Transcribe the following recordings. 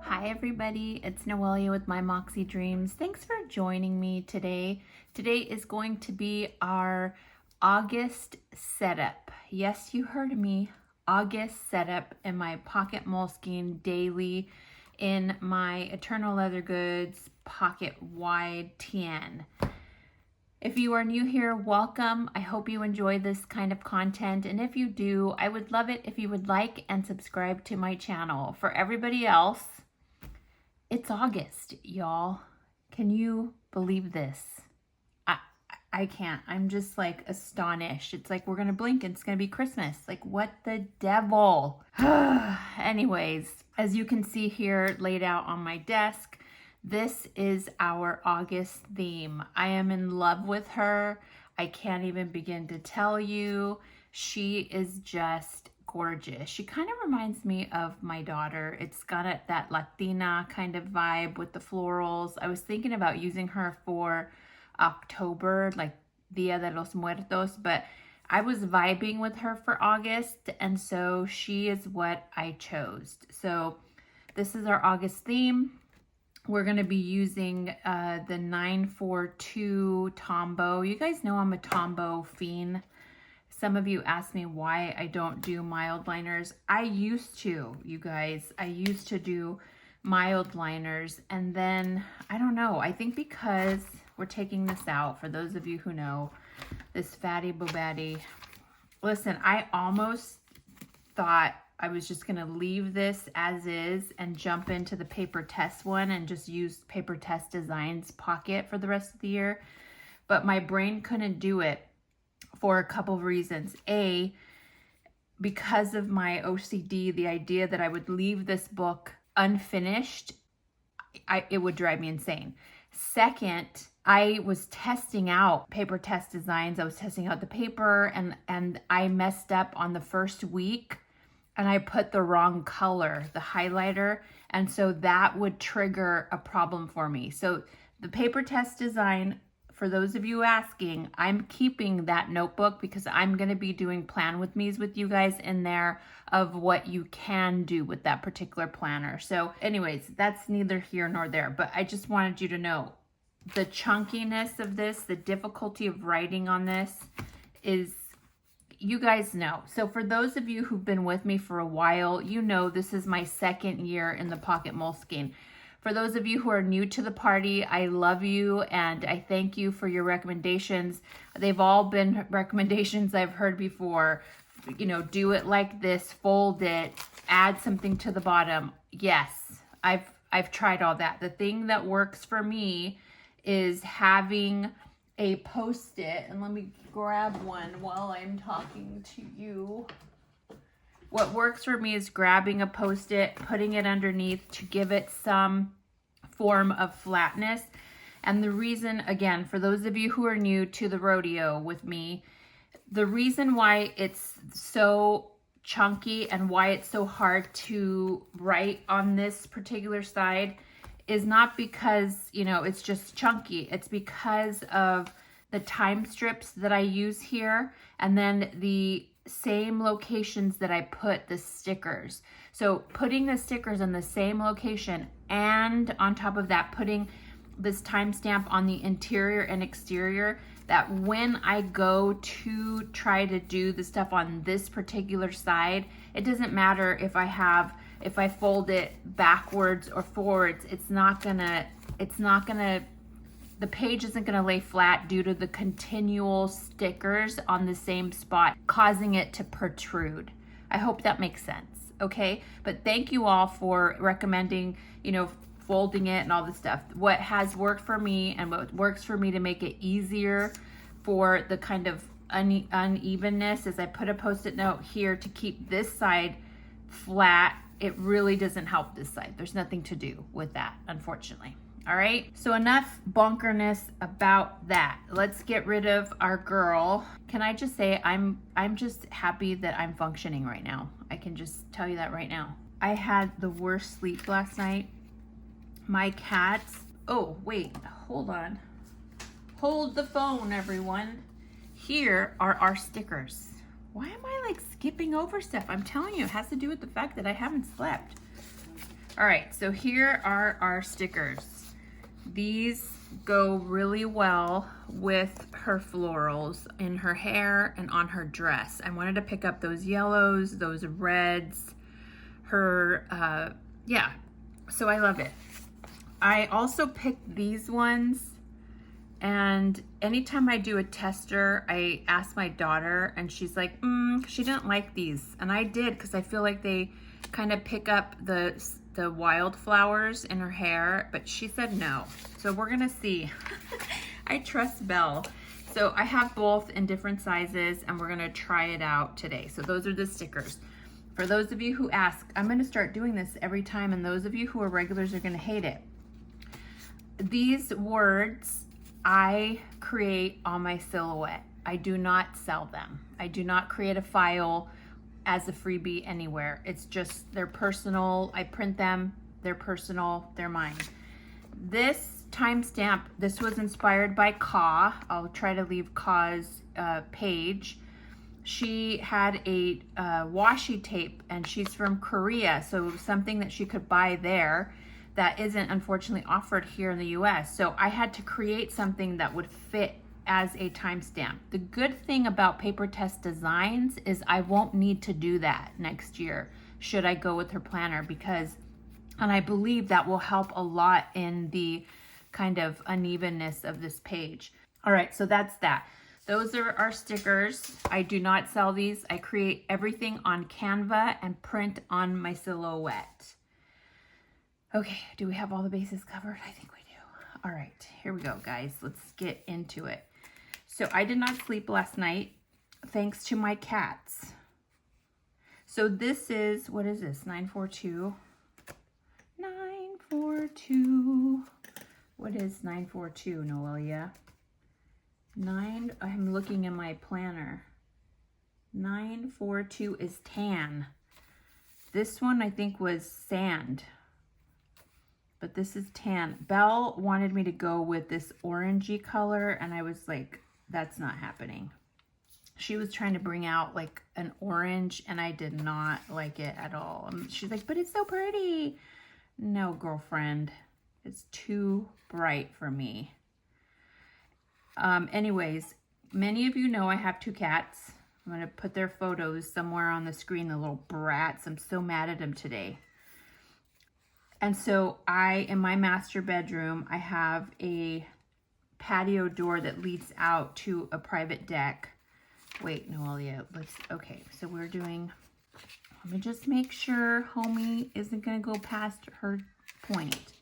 Hi everybody, it's Noelia with My Moxie Dreams. Thanks for joining me today. Today is going to be our August setup. Yes, you heard me. August setup in my pocket Moleskine daily in my Eternal Leather Goods pocket wide TN. If you are new here, welcome. I hope you enjoy this kind of content. And if you do, I would love it if you would like and subscribe to my channel. For everybody else, it's August, y'all. Can you believe this? I can't. I'm just like astonished. It's like we're gonna blink and it's gonna be Christmas. Like what the devil? Anyways, as you can see here laid out on my desk, this is our August theme. I am in love with her. I can't even begin to tell you. She is just gorgeous. She kind of reminds me of my daughter. It's got that Latina kind of vibe with the florals. I was thinking about using her for October, like Dia de los Muertos, but I was vibing with her for August, and so she is what I chose. So this is our August theme. We're going to be using the 942 Tombow. You guys know I'm a Tombow fiend. Some of you ask me why I don't do mild liners. I used to, you guys. I used to do mild liners, and then, I don't know, I think because we're taking this out, for those of you who know, this Fatty Bobatti. Listen, I almost thought I was just going to leave this as is and jump into the Paper Tess one and just use Paper Tess Designs pocket for the rest of the year. But my brain couldn't do it for a couple of reasons. A, because of my OCD, the idea that I would leave this book unfinished, it would drive me insane. Second, I was testing out Paper Tess Designs. I was testing out the paper, and I messed up on the first week, and I put the wrong color, the highlighter, and so that would trigger a problem for me. So the Paper Tess Design, for those of you asking, I'm keeping that notebook because I'm going to be doing plan with me's with you guys in there of what you can do with that particular planner. So anyways, that's neither here nor there, but I just wanted you to know the chunkiness of this, the difficulty of writing on this is, you guys know. So for those of you who've been with me for a while, you know this is my second year in the pocket Moleskine. For those of you who are new to the party, I love you and I thank you for your recommendations. They've all been recommendations I've heard before. You know, do it like this, fold it, add something to the bottom. Yes, I've tried all that. The thing that works for me is having a Post-it, and let me grab one while I'm talking to you. What works for me is grabbing a Post-it, putting it underneath to give it some form of flatness. And the reason, again, for those of you who are new to the rodeo with me, the reason why it's so chunky and why it's so hard to write on this particular side is not because, you know, it's just chunky. It's because of the time strips that I use here, and then the same locations that I put the stickers. So putting the stickers in the same location, and on top of that, putting this timestamp on the interior and exterior, that when I go to try to do the stuff on this particular side, it doesn't matter if I fold it backwards or forwards, the page isn't gonna lay flat due to the continual stickers on the same spot, causing it to protrude. I hope that makes sense, okay? But thank you all for recommending, you know, folding it and all this stuff. What has worked for me and what works for me to make it easier for the kind of unevenness is I put a Post-it note here to keep this side flat. It really doesn't help this side. There's nothing to do with that, unfortunately. All right, so enough bonkerness about that. Let's get rid of our girl. Can I just say I'm just happy that I'm functioning right now. I can just tell you that right now. I had the worst sleep last night. My cats, oh wait, hold on. Hold the phone, everyone. Here are our stickers. Why am I like skipping over stuff? I'm telling you, it has to do with the fact that I haven't slept. All right, so here are our stickers. These go really well with her florals in her hair and on her dress. I wanted to pick up those yellows, those reds, yeah, so I love it. I also picked these ones, and anytime I do a tester, I ask my daughter, and she's like, she didn't like these. And I did, because I feel like they kind of pick up the wildflowers in her hair, but she said no. So we're gonna see. I trust Belle. So I have both in different sizes, and we're gonna try it out today. So those are the stickers. For those of you who ask, I'm gonna start doing this every time, and those of you who are regulars are gonna hate it. These words I create on my silhouette. I do not sell them. I do not create a file as a freebie anywhere. It's just, they're personal. I print them, they're personal, they're mine. This timestamp, this was inspired by Ka. I'll try to leave Ka's page. She had a washi tape, and she's from Korea, so something that she could buy there that isn't unfortunately offered here in the US. So I had to create something that would fit as a timestamp. The good thing about Paper Tess Designs is I won't need to do that next year should I go with her planner, because, and I believe that will help a lot in the kind of unevenness of this page. All right, so that's that. Those are our stickers. I do not sell these. I create everything on Canva and print on my silhouette. Okay, do we have all the bases covered? I think we do. All right, here we go, guys. Let's get into it. So I did not sleep last night thanks to my cats. So this is, what is this? 942. 942. What is 942, Noelia? I'm looking in my planner. 942 is tan. This one I think was sand, but this is tan. Belle wanted me to go with this orangey color, and I was like, that's not happening. She was trying to bring out like an orange, and I did not like it at all. She's like, but it's so pretty. No, girlfriend, it's too bright for me. Anyways, many of you know I have 2 cats. I'm going to put their photos somewhere on the screen, the little brats. I'm so mad at them today. And so in my master bedroom, I have a patio door that leads out to a private deck. Wait, Noelia, okay, so we're doing, let me just make sure homie isn't going to go past her point.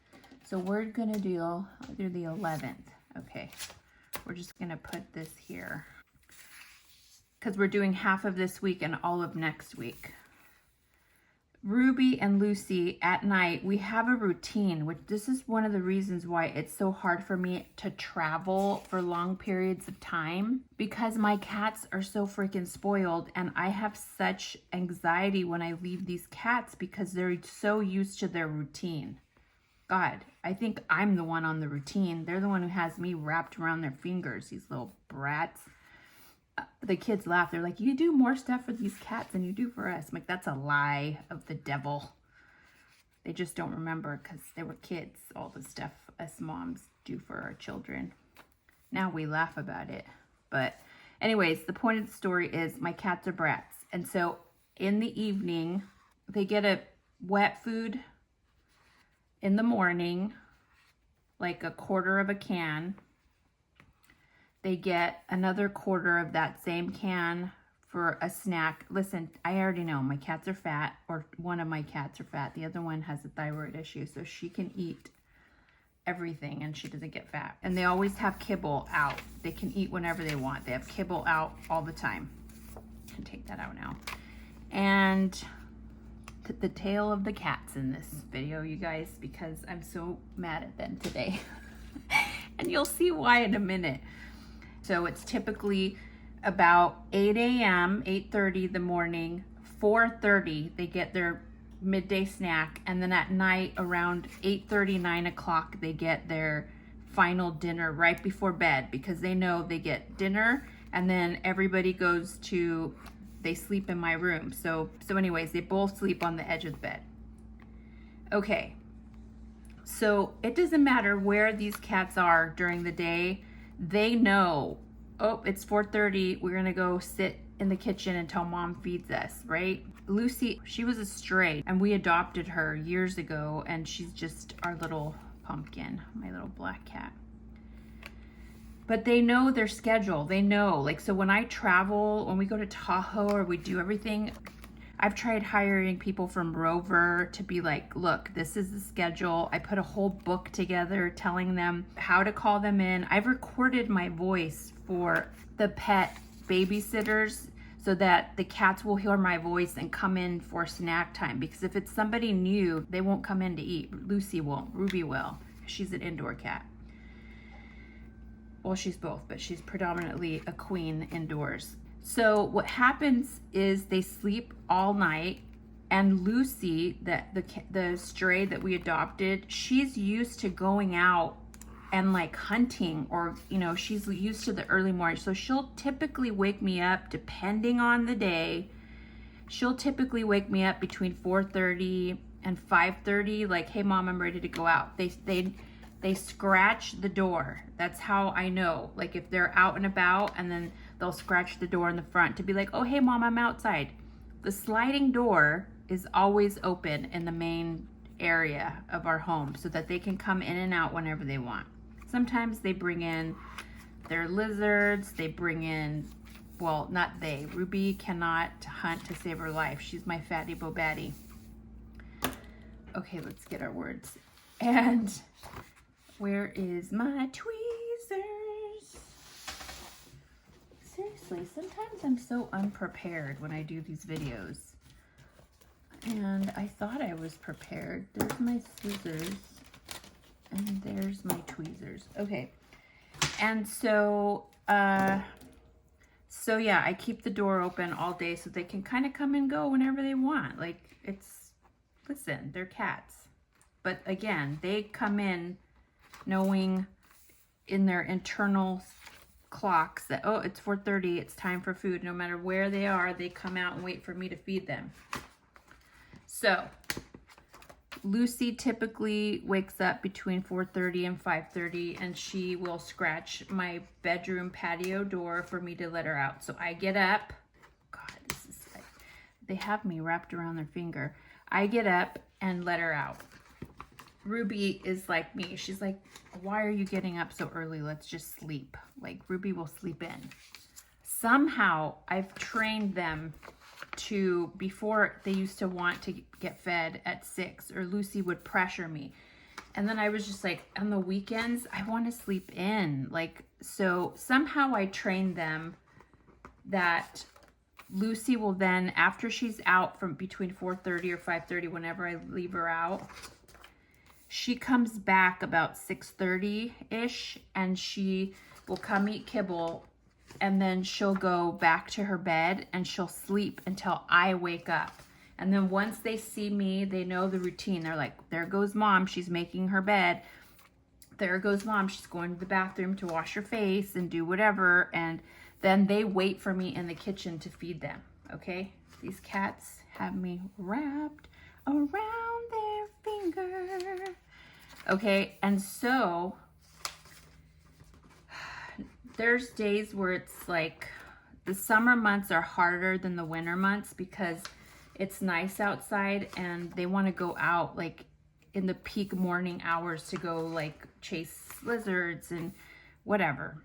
So we're going to do the 11th. Okay, we're just going to put this here because we're doing half of this week and all of next week. Ruby and Lucy, at night, we have a routine, which this is one of the reasons why it's so hard for me to travel for long periods of time, because my cats are so freaking spoiled, and I have such anxiety when I leave these cats because they're so used to their routine. God, I think I'm the one on the routine. They're the one who has me wrapped around their fingers, these little brats. The kids laugh. They're like, you do more stuff for these cats than you do for us. I'm like, that's a lie of the devil. They just don't remember because they were kids, all the stuff us moms do for our children. Now we laugh about it. But anyways, the point of the story is my cats are brats. And so in the evening, they get a wet food in the morning, like a quarter of a can. They get another quarter of that same can for a snack. Listen, I already know my cats are fat, or one of my cats are fat. The other one has a thyroid issue, so she can eat everything and she doesn't get fat. And they always have kibble out. They can eat whenever they want. They have kibble out all the time. I can take that out now. And the tale of the cats in this video, you guys, because I'm so mad at them today. And you'll see why in a minute. So it's typically about 8 a.m., 8:30 in the morning, 4:30 they get their midday snack, and then at night around 8:30, 9 o'clock they get their final dinner right before bed, because they know they get dinner and then everybody goes to, they sleep in my room. So anyways, they both sleep on the edge of the bed. Okay, so it doesn't matter where these cats are during the day. They know, oh, it's 4:30. We're gonna go sit in the kitchen until mom feeds us, right? Lucy, she was a stray and we adopted her years ago, and she's just our little pumpkin, my little black cat. But they know their schedule. They know, like, so when I travel, when we go to Tahoe or we do everything, I've tried hiring people from Rover to be like, look, this is the schedule. I put a whole book together telling them how to call them in. I've recorded my voice for the pet babysitters so that the cats will hear my voice and come in for snack time. Because if it's somebody new, they won't come in to eat. Lucy won't, Ruby will. She's an indoor cat. Well, she's both, but she's predominantly a queen indoors. So what happens is they sleep all night, and Lucy, the stray that we adopted, she's used to going out and like hunting, or she's used to the early morning. So she'll typically wake me up, depending on the day. She'll typically wake me up between 4:30 and 5:30, like, hey mom, I'm ready to go out. They scratch the door. That's how I know. Like, if they're out and about, and then they'll scratch the door in the front to be like, oh, hey mom, I'm outside. The sliding door is always open in the main area of our home so that they can come in and out whenever they want. Sometimes they bring in their lizards. They bring in, well, not they. Ruby cannot hunt to save her life. She's my fatty bo-batty. Okay, let's get our words. And where is my tweezers? Seriously, sometimes I'm so unprepared when I do these videos. And I thought I was prepared. There's my scissors. And there's my tweezers. Okay. And so yeah, I keep the door open all day so they can kind of come and go whenever they want. Like, listen, they're cats. But again, they come in knowing in their internal clocks that, oh, it's 4:30, it's time for food. No matter where they are, they come out and wait for me to feed them. So Lucy typically wakes up between 4:30 and 5:30, and she will scratch my bedroom patio door for me to let her out. So I get up. God, this is like, they have me wrapped around their finger. I get up and let her out. Ruby is like me. She's like, why are you getting up so early? Let's just sleep. Like, Ruby will sleep in. Somehow I've trained them to, before they used to want to get fed at 6, or Lucy would pressure me. And then I was just like, on the weekends, I want to sleep in. Like, so somehow I trained them that Lucy will then, after she's out from between 4:30 or 5:30, whenever I leave her out, she comes back about 6:30-ish, and she will come eat kibble, and then she'll go back to her bed and she'll sleep until I wake up. And then once they see me, they know the routine. They're like, there goes mom, she's making her bed. There goes mom, she's going to the bathroom to wash her face and do whatever. And then they wait for me in the kitchen to feed them, okay? These cats have me wrapped around their finger. Okay, and so there's days where it's like the summer months are harder than the winter months because it's nice outside and they want to go out like in the peak morning hours to go like chase lizards and whatever.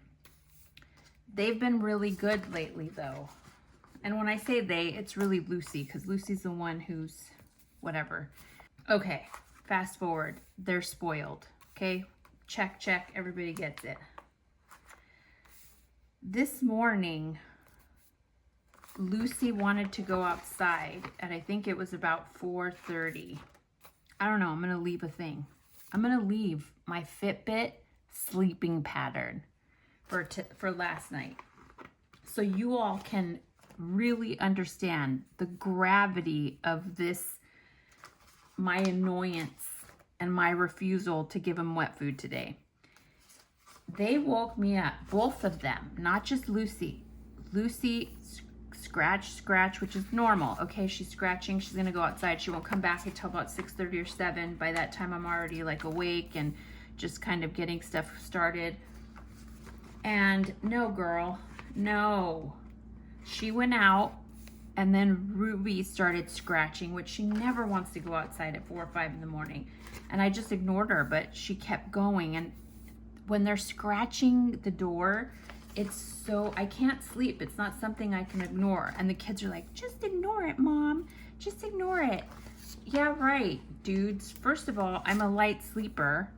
They've been really good lately though. And when I say they, it's really Lucy, because Lucy's the one who's whatever. Okay, fast forward. They're spoiled. Okay, check, check. Everybody gets it. This morning, Lucy wanted to go outside, and I think it was about 4:30. I don't know. I'm going to leave a thing. I'm going to leave my Fitbit sleeping pattern for last night, so you all can really understand the gravity of this, my annoyance and my refusal to give them wet food today. They woke me up, both of them, not just Lucy. Lucy scratch, which is normal. Okay, she's scratching. She's going to go outside. She won't come back until about 6:30 or 7. By that time, I'm already like awake and just kind of getting stuff started. And no, girl, no. She went out, and then Ruby started scratching, which she never wants to go outside at 4 or 5 in the morning. And I just ignored her, but she kept going. And when they're scratching the door, it's so, I can't sleep. It's not something I can ignore. And the kids are like, just ignore it, Mom. Just ignore it. Yeah, right, dudes. First of all, I'm a light sleeper.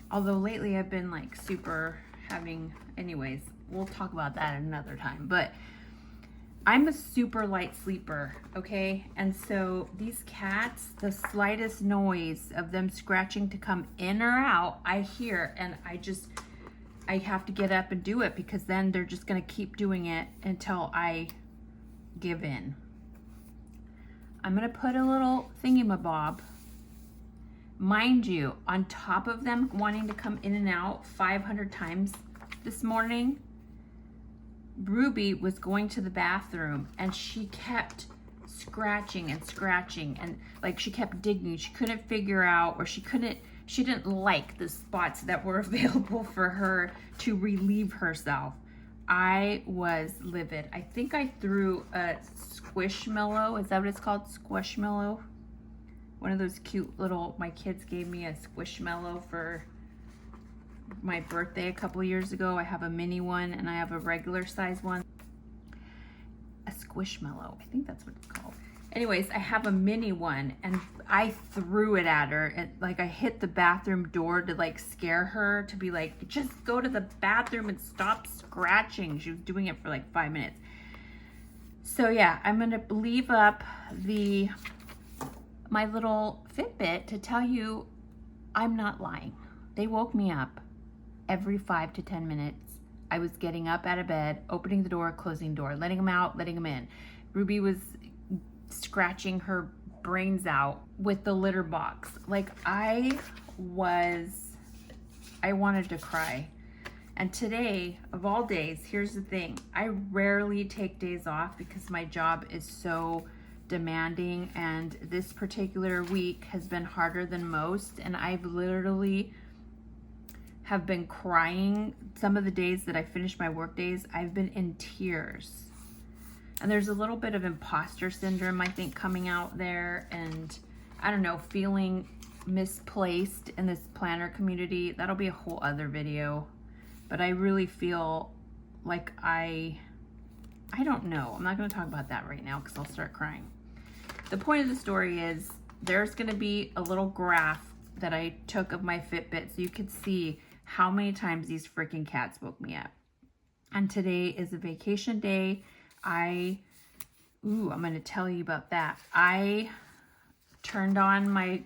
Although lately I've been like super having, anyways, we'll talk about that another time. But I'm a super light sleeper, okay? And so these cats, the slightest noise of them scratching to come in or out, I hear, and I have to get up and do it, because then they're just gonna keep doing it until I give in. I'm gonna put a little thingamabob, mind you, on top of them wanting to come in and out 500 times this morning. Ruby was going to the bathroom and she kept scratching and like she kept digging. She couldn't figure out, or she didn't like the spots that were available for her to relieve herself. I was livid. I think I threw a squishmallow. Is that what it's called? Squishmallow? One of those cute little, my kids gave me a squishmallow for my birthday a couple years ago. I have a mini one and I have a regular size one. A squishmallow, I think that's what it's called. Anyways, I have a mini one and I threw it at her, and like I hit the bathroom door to like scare her, to be like, just go to the bathroom and stop scratching. She was doing it for like 5 minutes. So yeah, I'm gonna leave up my little Fitbit to tell you I'm not lying. They woke me up every 5 to 10 minutes. I was getting up out of bed, opening the door, closing the door, letting them out, letting them in. Ruby was scratching her brains out with the litter box. Like I wanted to cry. And today, of all days, here's the thing. I rarely take days off because my job is so demanding, and this particular week has been harder than most, and I've literally have been crying. Some of the days that I finish my work days, I've been in tears. And there's a little bit of imposter syndrome, I think, coming out there, and I don't know, feeling misplaced in this planner community. That'll be a whole other video. But I really feel like I don't know. I'm not going to talk about that right now because I'll start crying. The point of the story is there's going to be a little graph that I took of my Fitbit so you could see how many times these freaking cats woke me up. And today is a vacation day. I'm going to tell you about that. I turned on my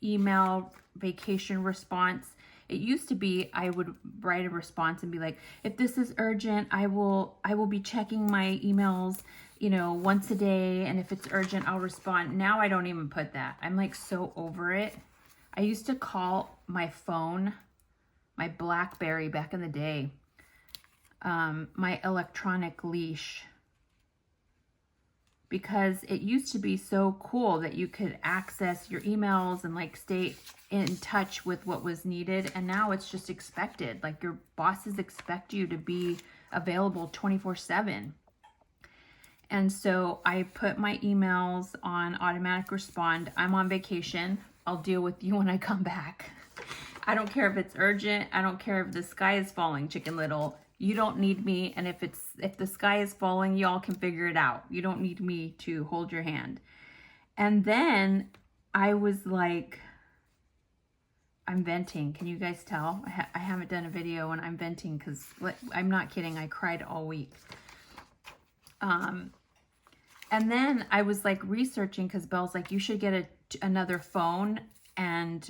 email vacation response. It used to be I would write a response and be like, if this is urgent, I will be checking my emails, once a day, and if it's urgent, I'll respond. Now I don't even put that. I'm like so over it. I used to call my phone, my BlackBerry back in the day, my electronic leash, because it used to be so cool that you could access your emails and like stay in touch with what was needed. And now it's just expected. Like your bosses expect you to be available 24/7. And so I put my emails on automatic respond. I'm on vacation. I'll deal with you when I come back. I don't care if it's urgent. I don't care if the sky is falling, Chicken Little. You don't need me. And if the sky is falling, y'all can figure it out. You don't need me to hold your hand. And then I was like, I'm venting. Can you guys tell? I haven't done a video and I'm venting because I'm not kidding. I cried all week. And then I was like researching because Belle's like, you should get another phone and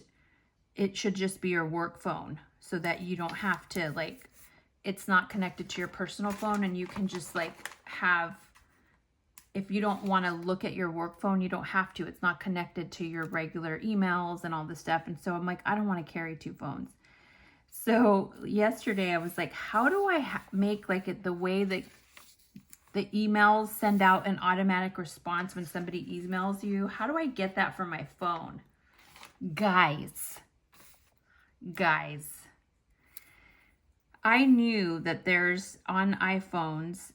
it should just be your work phone so that you don't have to like, it's not connected to your personal phone, and you can just like have, if you don't want to look at your work phone, you don't have to. It's not connected to your regular emails and all this stuff. And so I'm like, I don't want to carry 2 phones. So yesterday I was like, how do I make like it the way that the emails send out an automatic response when somebody emails you. How do I get that from my phone? Guys, I knew that there's on iPhones,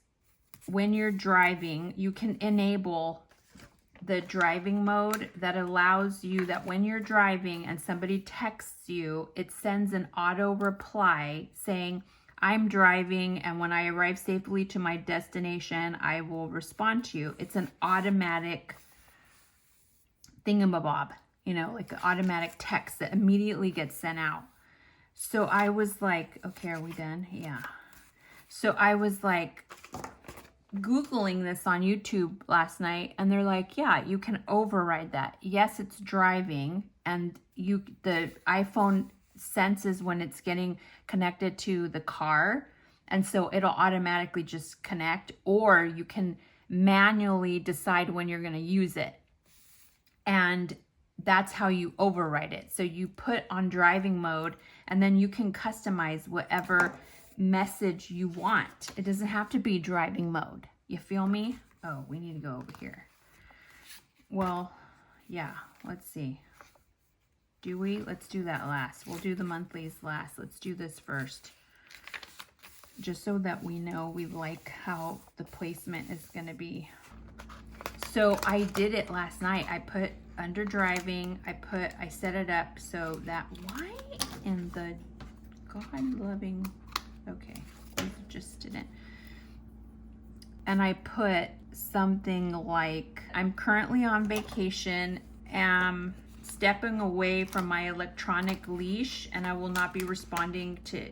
when you're driving, you can enable the driving mode that allows you that when you're driving and somebody texts you, it sends an auto reply saying, I'm driving, and when I arrive safely to my destination, I will respond to you. It's an automatic thingamabob, you know, like an automatic text that immediately gets sent out. So I was like, okay, are we done? Yeah. So I was like Googling this on YouTube last night, and they're like, yeah, you can override that. Yes, it's driving, and the iPhone senses when it's getting connected to the car, and so it'll automatically just connect, or you can manually decide when you're going to use it, and that's how you override it. So you put on driving mode, and then you can customize whatever message you want. It doesn't have to be driving mode. You feel me? Oh, we need to go over here. Well, yeah, let's see. Do we? Let's do that last. We'll do the monthlies last. Let's do this first. Just so that we know we like how the placement is going to be. So I did it last night. I put under driving, I set it up so that, why in the God-loving, okay, just didn't. And I put something like, I'm currently on vacation, am stepping away from my electronic leash, and I will not be responding to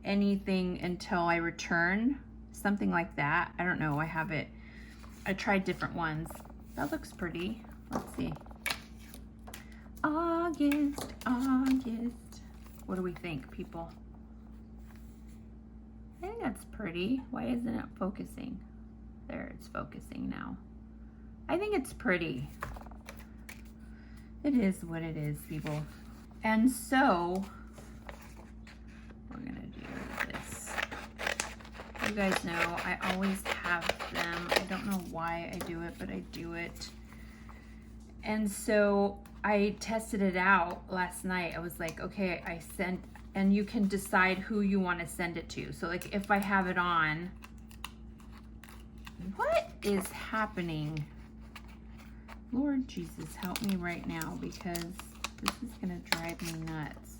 anything until I return. Something like that. I don't know. I have it. I tried different ones. That looks pretty. Let's see. August. What do we think, people? I think that's pretty. Why isn't it focusing? There, it's focusing now. I think it's pretty. It is what it is, people. And so, we're gonna do this. You guys know, I always have them. I don't know why I do it, but I do it. And so, I tested it out last night. I was like, okay, I sent, and you can decide who you want to send it to. So like if I have it on, what is happening? Lord Jesus, help me right now, because this is going to drive me nuts.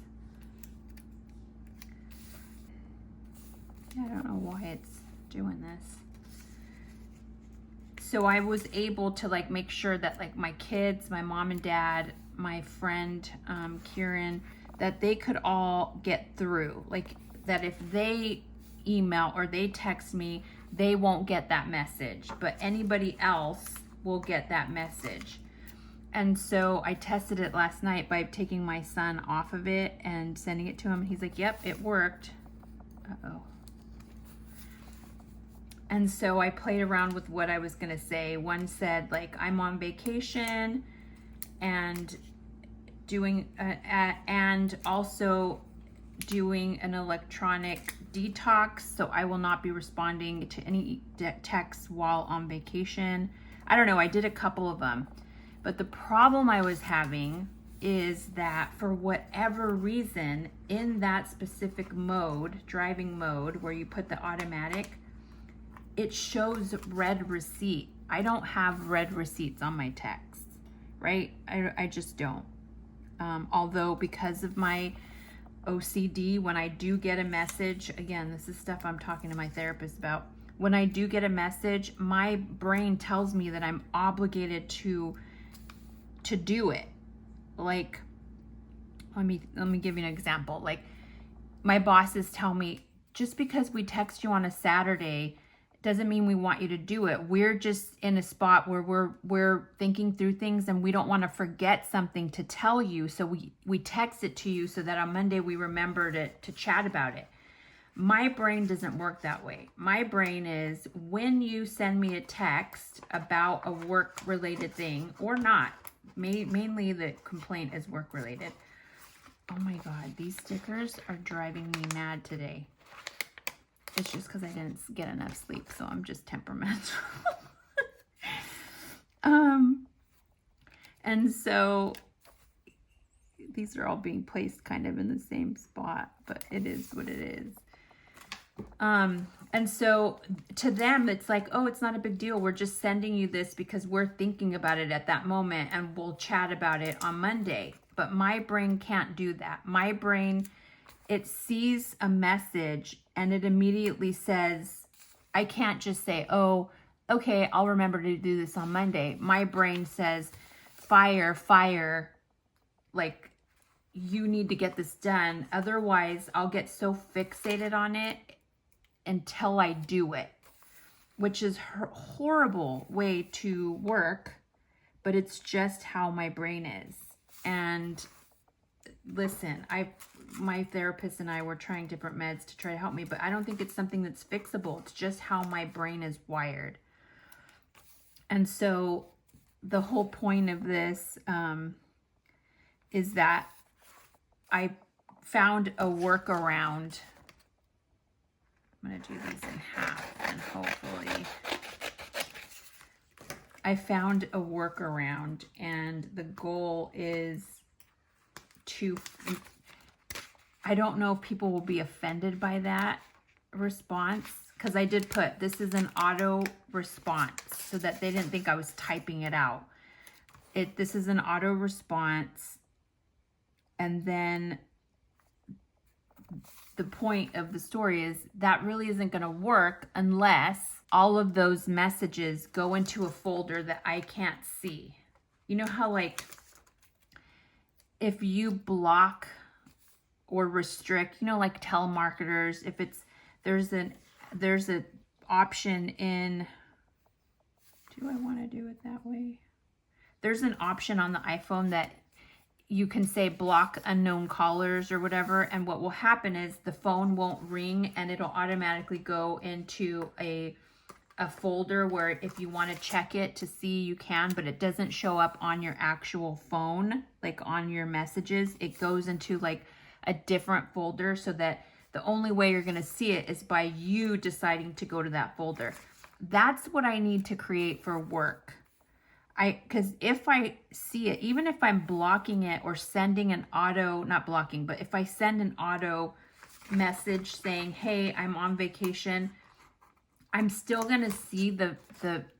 I don't know why it's doing this. So I was able to like make sure that like my kids, my mom and dad, my friend Kieran, that they could all get through. Like that if they email or they text me, they won't get that message, but anybody else will get that message. And so I tested it last night by taking my son off of it and sending it to him. He's like, yep, it worked. Uh-oh. And so I played around with what I was gonna say. One said like, I'm on vacation and doing, and also doing an electronic detox, so I will not be responding to any texts while on vacation. I don't know, I did a couple of them. But the problem I was having is that for whatever reason, in that specific mode, driving mode, where you put the automatic, it shows red receipt. I don't have red receipts on my texts, right? I just don't. Although because of my OCD, when I do get a message, again, this is stuff I'm talking to my therapist about. When I do get a message, my brain tells me that I'm obligated to do it. Like, let me give you an example. Like, my bosses tell me, just because we text you on a Saturday doesn't mean we want you to do it. We're just in a spot where we're thinking through things and we don't want to forget something to tell you. So we text it to you so that on Monday we remember to chat about it. My brain doesn't work that way. My brain is, when you send me a text about a work related thing or not, mainly the complaint is work related. Oh my God, these stickers are driving me mad today. It's just because I didn't get enough sleep, so I'm just temperamental. And so these are all being placed kind of in the same spot, but it is what it is. And so to them, it's like, oh, it's not a big deal. We're just sending you this because we're thinking about it at that moment, and we'll chat about it on Monday. But my brain can't do that. My brain, it sees a message and it immediately says, I can't just say, oh, okay, I'll remember to do this on Monday. My brain says, fire, fire, like, you need to get this done. Otherwise, I'll get so fixated on it until I do it, which is a horrible way to work, but it's just how my brain is. And listen, my therapist and I were trying different meds to try to help me, but I don't think it's something that's fixable. It's just how my brain is wired. And so the whole point of this is that I found a workaround. I'm going to do these in half, and hopefully I found a workaround, and the goal is to, I don't know if people will be offended by that response, because I did put, this is an auto response, so that they didn't think I was typing it out. This is an auto response, and then the point of the story is that really isn't going to work unless all of those messages go into a folder that I can't see. You know how, like, if you block or restrict, you know, like telemarketers, if it's, there's an option in, do I want to do it that way? There's an option on the iPhone that you can say block unknown callers or whatever, and what will happen is the phone won't ring and it'll automatically go into a folder where if you want to check it to see, you can, but it doesn't show up on your actual phone, like on your messages. It goes into like a different folder, so that the only way you're going to see it is by you deciding to go to that folder. That's what I need to create for work. Because if I see it, even if I'm blocking it or sending an auto, not blocking, but if I send an auto message saying, hey, I'm on vacation, I'm still going to see the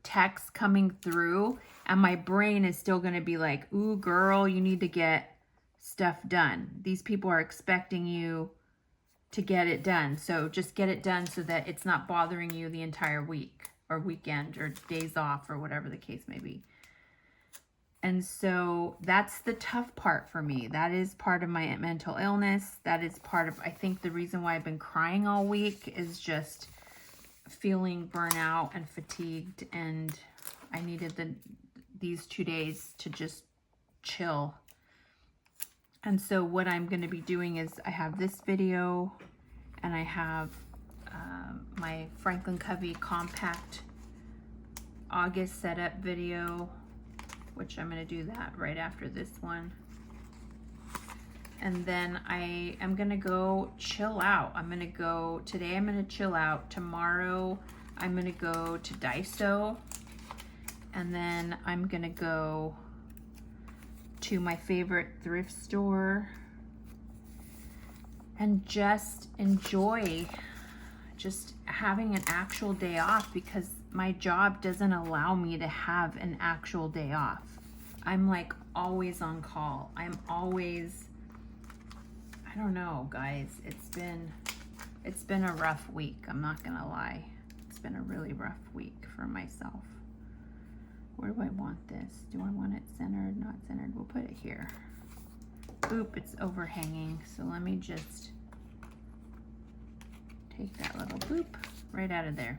text coming through, and my brain is still going to be like, ooh, girl, you need to get stuff done. These people are expecting you to get it done. So just get it done so that it's not bothering you the entire week or weekend or days off or whatever the case may be. And so that's the tough part for me. That is part of my mental illness. That is part of, I think, the reason why I've been crying all week is just feeling burnout and fatigued. And I needed these 2 days to just chill. And so what I'm going to be doing is I have this video, and I have my Franklin Covey compact August setup video, which I'm going to do that right after this one. And then I am going to go chill out. Today I'm going to chill out. Tomorrow I'm going to go to Daiso. And then I'm going to go to my favorite thrift store and just enjoy just having an actual day off, because my job doesn't allow me to have an actual day off. I'm like always on call. I'm always, I don't know, guys. It's been a rough week. I'm not gonna lie. It's been a really rough week for myself. Where do I want this? Do I want it centered, not centered? We'll put it here. Oop, it's overhanging. So let me just take that little boop right out of there.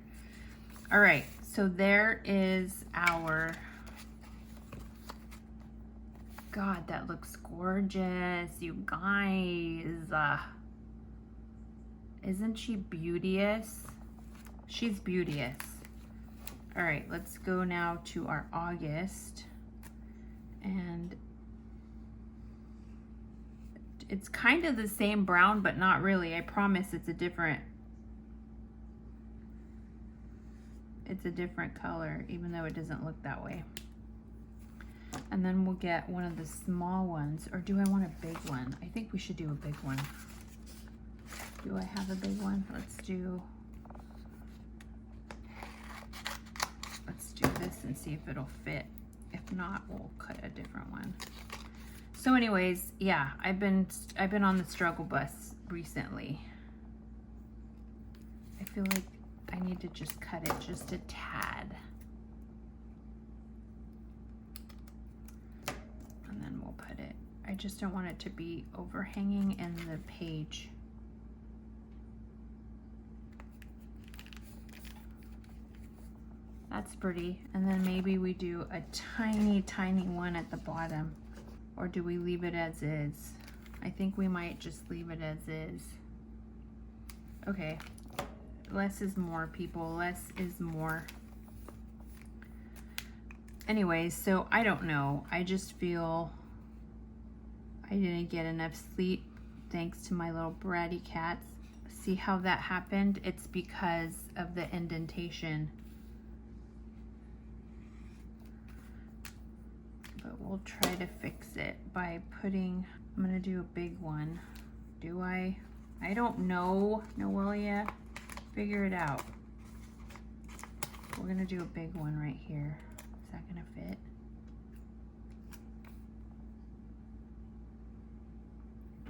All right, so there is our, God, that looks gorgeous, you guys. Isn't she beauteous? She's beauteous. All right, let's go now to our August. And it's kind of the same brown, but not really. I promise it's a different it's a different color, even though it doesn't look that way. And then we'll get one of the small ones, or do I want a big one? I think we should do a big one. Do I have a big one? Let's do this and see if it'll fit. If not, we'll cut a different one. So anyways, yeah, I've been on the struggle bus recently. I feel like I need to just cut it just a tad. And then we'll put it. I just don't want it to be overhanging in the page. That's pretty. And then maybe we do a tiny, tiny one at the bottom. Or do we leave it as is? I think we might just leave it as is. Okay. Less is more, people. Less is more. Anyways, so I don't know. I just feel I didn't get enough sleep thanks to my little bratty cats. See how that happened? It's because of the indentation. But we'll try to fix it by putting, I'm gonna do a big one. Do I? I don't know, Noelia. Figure it out. We're gonna do a big one right here. Is that gonna fit?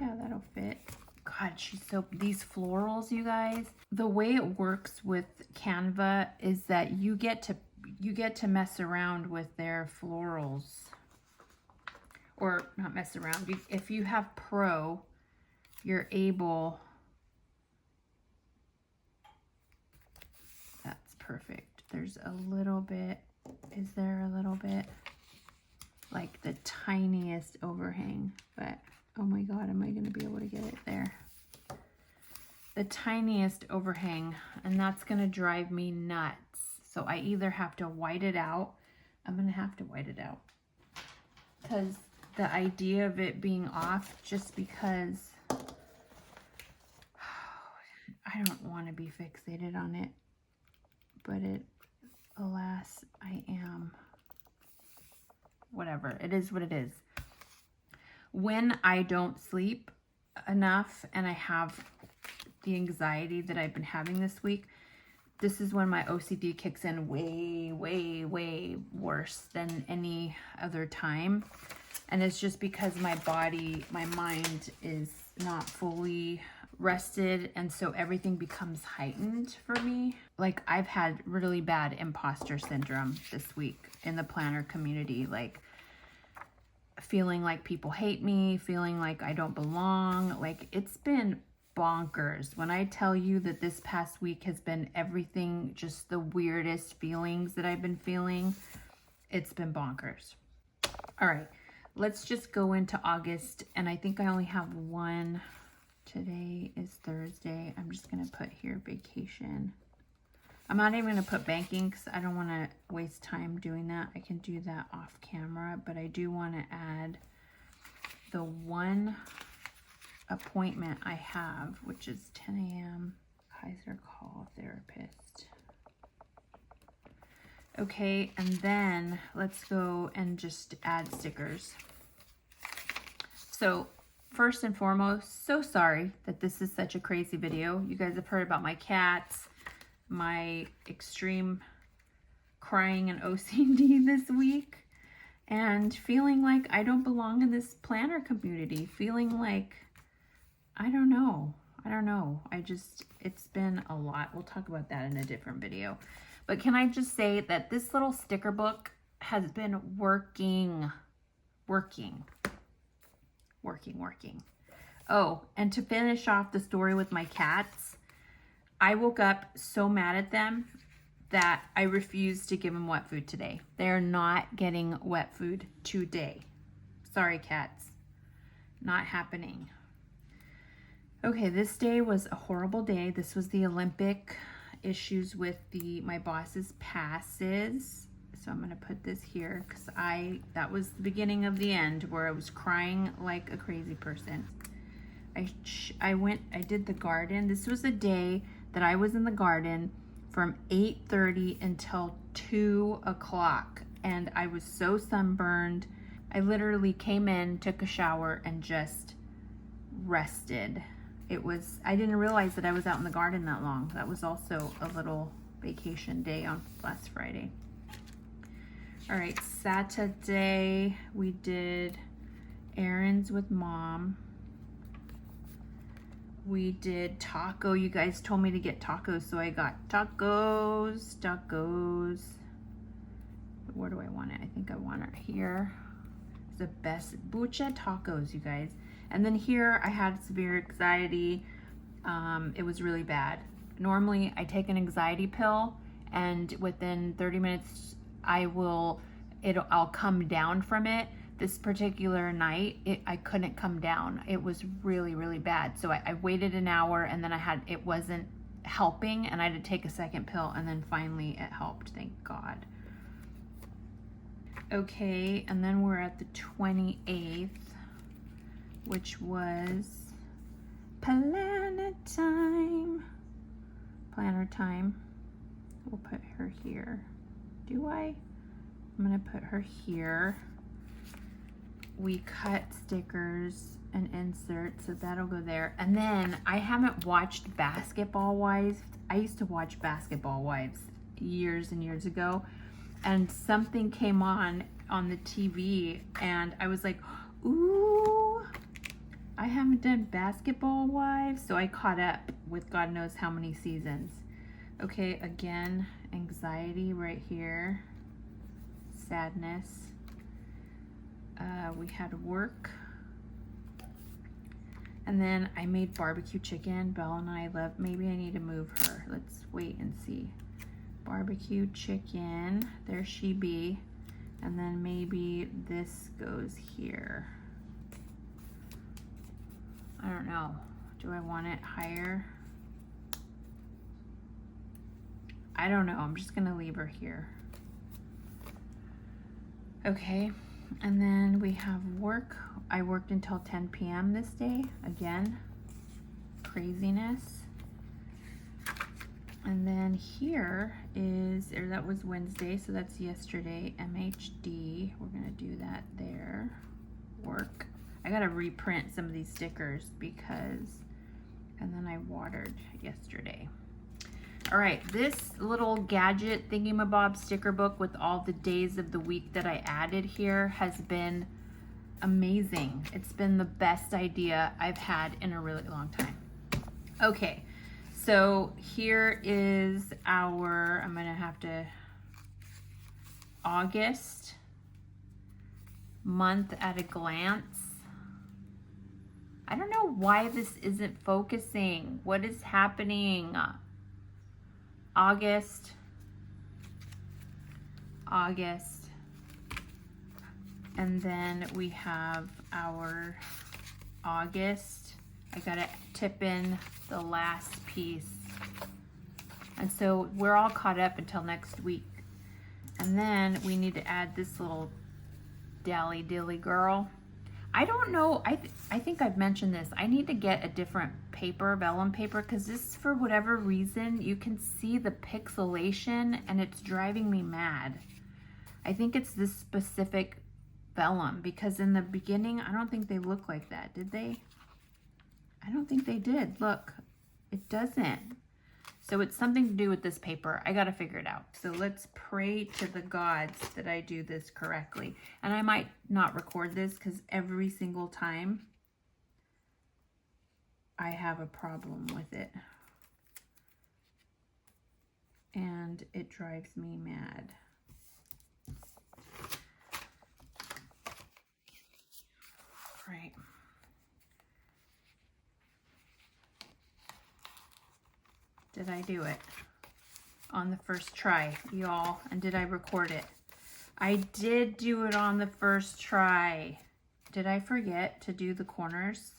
Yeah, that'll fit. God, she's so, these florals, you guys, the way it works with Canva is that you get to mess around with their florals. Or not mess around. If you have Pro, you're able. That's perfect. There's a little bit. Is there a little bit? Like the tiniest overhang. But oh my God, am I going to be able to get it there? The tiniest overhang. And that's going to drive me nuts. So I either have to white it out. I'm going to have to white it out. Because the idea of it being off just because I don't want to be fixated on it, but it, alas, I am. Whatever, it is what it is. When I don't sleep enough and I have the anxiety that I've been having this week, this is when my OCD kicks in way, way, way worse than any other time. And it's just because my body, my mind is not fully rested. And so everything becomes heightened for me. Like I've had really bad imposter syndrome this week in the planner community. Like feeling like people hate me, feeling like I don't belong. Like it's been bonkers. When I tell you that this past week has been everything, just the weirdest feelings that I've been feeling, it's been bonkers. All right. Let's just go into August, and I think I only have one. Today is Thursday. I'm just going to put here vacation. I'm not even going to put banking because I don't want to waste time doing that. I can do that off camera, but I do want to add the one appointment I have, which is 10 a.m. Kaiser Call Therapist. Okay, and then let's go and just add stickers. So first and foremost, so sorry that this is such a crazy video. You guys have heard about my cats, my extreme crying and OCD this week, and feeling like I don't belong in this planner community, feeling like, I don't know. It's been a lot. We'll talk about that in a different video. But can I just say that this little sticker book has been working. Oh, and to finish off the story with my cats, I woke up so mad at them that I refused to give them wet food today. They're not getting wet food today. Sorry, cats. Not happening. Okay, this day was a horrible day. This was the Olympic issues with my boss's passes. So I'm gonna put this here because that was the beginning of the end where I was crying like a crazy person. I did the garden. This was a day that I was in the garden from 8:30 until 2 o'clock. And I was so sunburned. I literally came in, took a shower, and just rested. I didn't realize that I was out in the garden that long. That was also a little vacation day on last Friday. All right, Saturday we did errands with Mom. We did taco. You guys told me to get tacos, so I got tacos. Where do I want it? I think I want it here. It's the best bucha tacos, you guys. And then here I had severe anxiety. It was really bad. Normally I take an anxiety pill and within 30 minutes I'll come down from it. This particular night, I couldn't come down. It was really, really bad. So I waited an hour and then it wasn't helping and I had to take a second pill and then finally it helped, thank God. Okay, and then we're at the 28th, which was planner time. We'll put her here. I'm gonna put her here. We cut stickers and inserts, so that'll go there. And then I haven't watched Basketball Wives. I used to watch Basketball Wives years and years ago, and something came on the TV and I was like, ooh, I haven't done Basketball Wives, so I caught up with God knows how many seasons. Okay, again, anxiety right here, sadness. We had work, and then I made barbecue chicken. Belle and I love, maybe I need to move her. Let's wait and see. Barbecue chicken, there she be. And then maybe this goes here. I don't know. Do I want it higher? I don't know. I'm just gonna leave her here. Okay, and then we have work. I worked until 10 p.m. this day. Again, craziness. And then here that was Wednesday, so that's yesterday, MHD. We're gonna do that there. Work. I gotta reprint some of these stickers and then I watered yesterday. All right, this little gadget thingamabob sticker book with all the days of the week that I added here has been amazing. It's been the best idea I've had in a really long time. Okay. So here is I'm gonna have to, August, month at a glance. I don't know why this isn't focusing. What is happening? August. And then we have our August. I gotta tip in the last piece. And so we're all caught up until next week. And then we need to add this little dally dilly girl. I don't know, I think I've mentioned this. I need to get a different paper, vellum paper, because this, for whatever reason, you can see the pixelation and it's driving me mad. I think it's this specific vellum, because in the beginning, I don't think they look like that, did they? I don't think they did. Look, it doesn't. So it's something to do with this paper. I got to figure it out. So let's pray to the gods that I do this correctly. And I might not record this because every single time I have a problem with it. And it drives me mad. Right. Did I do it on the first try, y'all? And did I record it? I did do it on the first try. Did I forget to do the corners?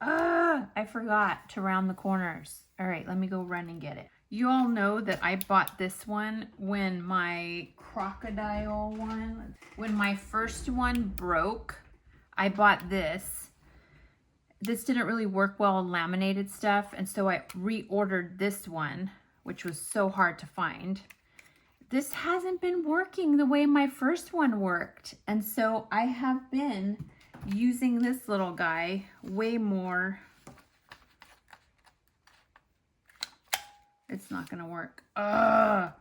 I forgot to round the corners. All right, let me go run and get it. You all know that I bought this one when my crocodile one, when my first one broke, I bought this. This didn't really work well on laminated stuff, and so I reordered this one, which was so hard to find. This hasn't been working the way my first one worked. And so I have been using this little guy way more. It's not gonna work. Ugh.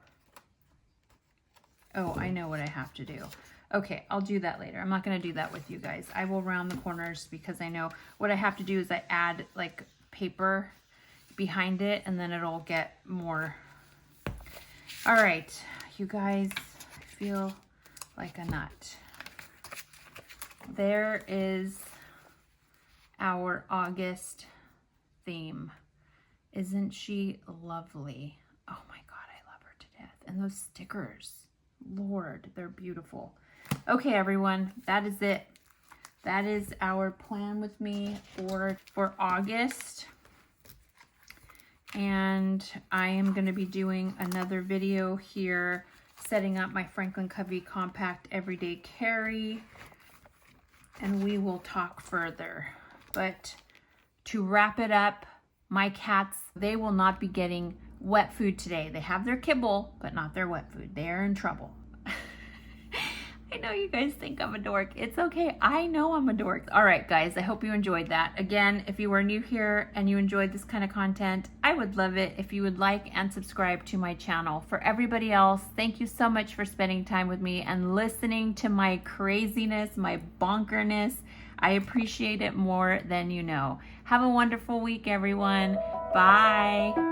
Oh, I know what I have to do. Okay, I'll do that later. I'm not gonna do that with you guys. I will round the corners because I know what I have to do is I add like paper behind it and then it'll get more. All right, you guys, I feel like a nut. There is our August theme. Isn't she lovely? Oh my God, I love her to death. And those stickers, Lord, they're beautiful. Okay, everyone, that is it. That is our plan with me for August. And I am going to be doing another video here, setting up my Franklin Covey Compact Everyday Carry. And we will talk further. But to wrap it up, my cats, they will not be getting wet food today. They have their kibble, but not their wet food. They are in trouble. I know you guys think I'm a dork. It's okay. I know I'm a dork. All right, guys, I hope you enjoyed that. Again, if you are new here and you enjoyed this kind of content, I would love it if you would like and subscribe to my channel. For everybody else, thank you so much for spending time with me and listening to my craziness, my bonkerness. I appreciate it more than you know. Have a wonderful week, everyone. Bye.